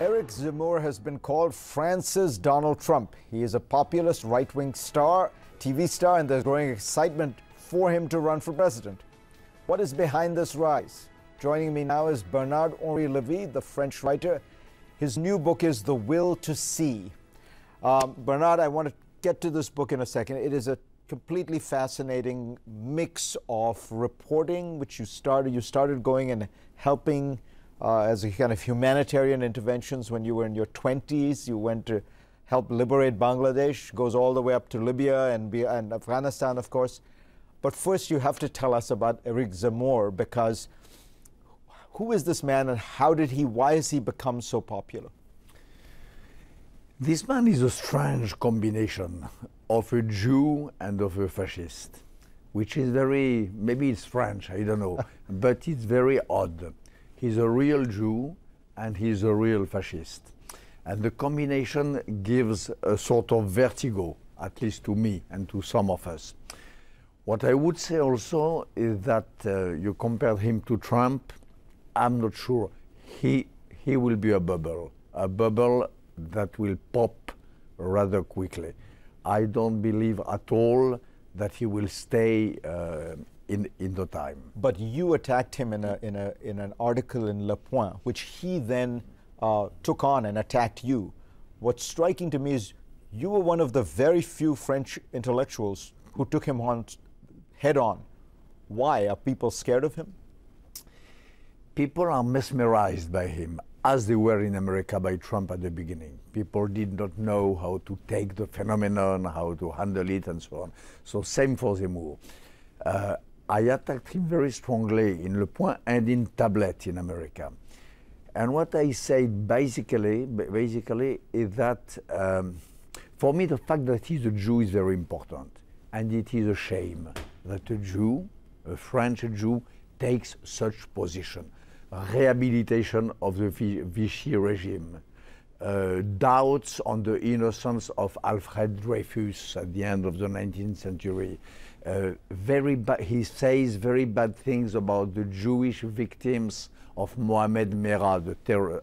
Eric Zemmour has been called France's Donald Trump. He is a populist right-wing star, TV star, and there's growing excitement for him to run for president. What is behind this rise? Joining me now is Bernard-Henri Lévy, the French writer. His new book is The Will to See. Bernard, I want to get to this book in a second. It is a completely fascinating mix of reporting, which you started going and helping as a kind of humanitarian interventions when you were in your 20s. You went to help liberate Bangladesh, goes all the way up to Libya and Afghanistan, of course. But first, you have to tell us about Eric Zemmour, because who is this man and why has he become so popular? This man is a strange combination of a Jew and of a fascist, which is maybe it's French, I don't know, but it's very odd. He's a real Jew and he's a real fascist. And the combination gives a sort of vertigo, at least to me and to some of us. What I would say also is that you compared him to Trump. I'm not sure. He will be a bubble that will pop rather quickly. I don't believe at all that he will stay in the time. But you attacked him in an article in Le Point, which he then took on and attacked you. What's striking to me is you were one of the very few French intellectuals who took him on head on. Why? Are people scared of him? People are mesmerized by him, as they were in America by Trump at the beginning. People did not know how to take the phenomenon, how to handle it, and so on. So same for Zemmour. I attacked him very strongly in Le Point and in Tablet in America. And what I said basically is that for me the fact that he's a Jew is very important. And it is a shame that a Jew, a French Jew, takes such position. Rehabilitation of the Vichy regime, doubts on the innocence of Alfred Dreyfus at the end of the 19th century. He says very bad things about the Jewish victims of Mohamed Merah, the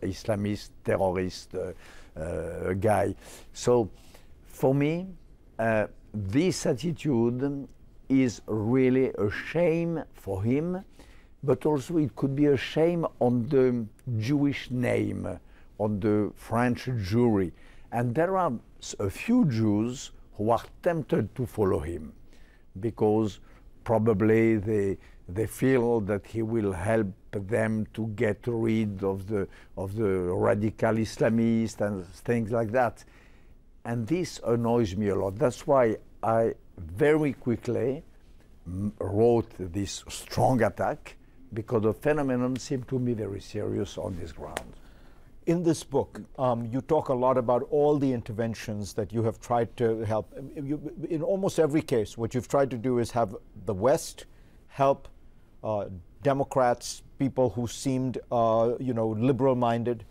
Islamist terrorist guy. So for me, this attitude is really a shame for him, but also it could be a shame on the Jewish name, on the French Jewry. And there are a few Jews who are tempted to follow him because probably they feel that he will help them to get rid of the radical Islamists and things like that. And this annoys me a lot. That's why I very quickly wrote this strong attack, because the phenomenon seemed to me very serious on this ground. In this book, you talk a lot about all the interventions that you have tried to help. In almost every case, what you've tried to do is have the West help Democrats, people who seemed, liberal-minded.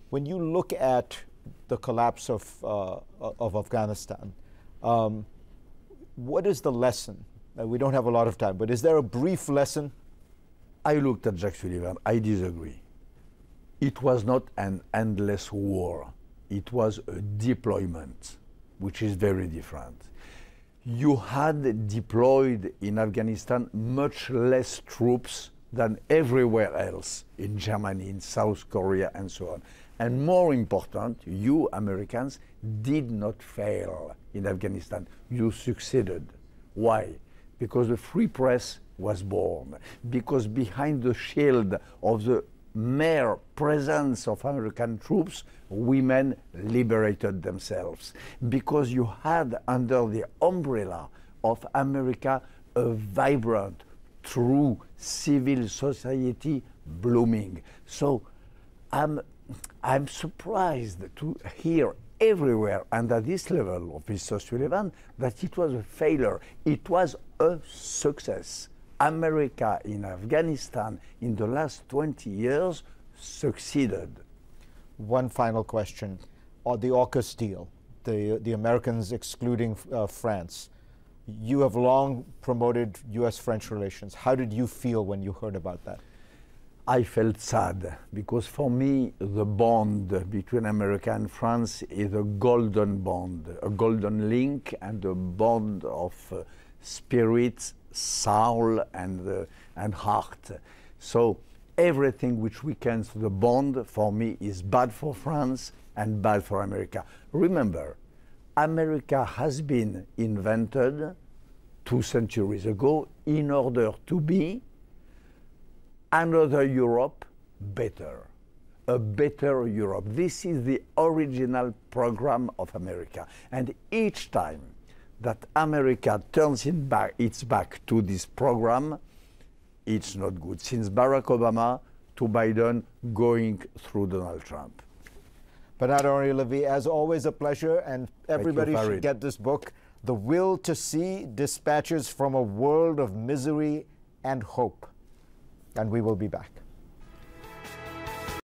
When you look at the collapse of Afghanistan, what is the lesson? We don't have a lot of time, but is there a brief lesson? I looked at Jack Sullivan. I disagree. It was not an endless war. It was a deployment, which is very different. You had deployed in Afghanistan much less troops than everywhere else, in Germany, in South Korea, and so on. And more important, you Americans did not fail in Afghanistan. You succeeded. Why? Because the free press was born. Because behind the shield of the mere presence of American troops, women liberated themselves. Because you had under the umbrella of America a vibrant, true civil society blooming. So I'm surprised to hear everywhere and at this level of Mr. Sullivan that it was a failure. It was a success. America in Afghanistan in the last 20 years succeeded. One final question. The AUKUS deal, the Americans excluding France. You have long promoted U.S.-French relations. How did you feel when you heard about that? I felt sad because for me the bond between America and France is a golden bond, a golden link and a bond of spirit, soul and heart. So everything which weakens the bond for me is bad for France and bad for America. Remember, America has been invented 2 centuries ago in order to be another Europe better, a better Europe. This is the original program of America. And each time that America turns its back to this program, it's not good. Since Barack Obama to Biden going through Donald Trump. Bernard-Henri Lévy, as always, a pleasure, and everybody should get this book, The Will to See, Dispatches from a World of Misery and Hope. And we will be back.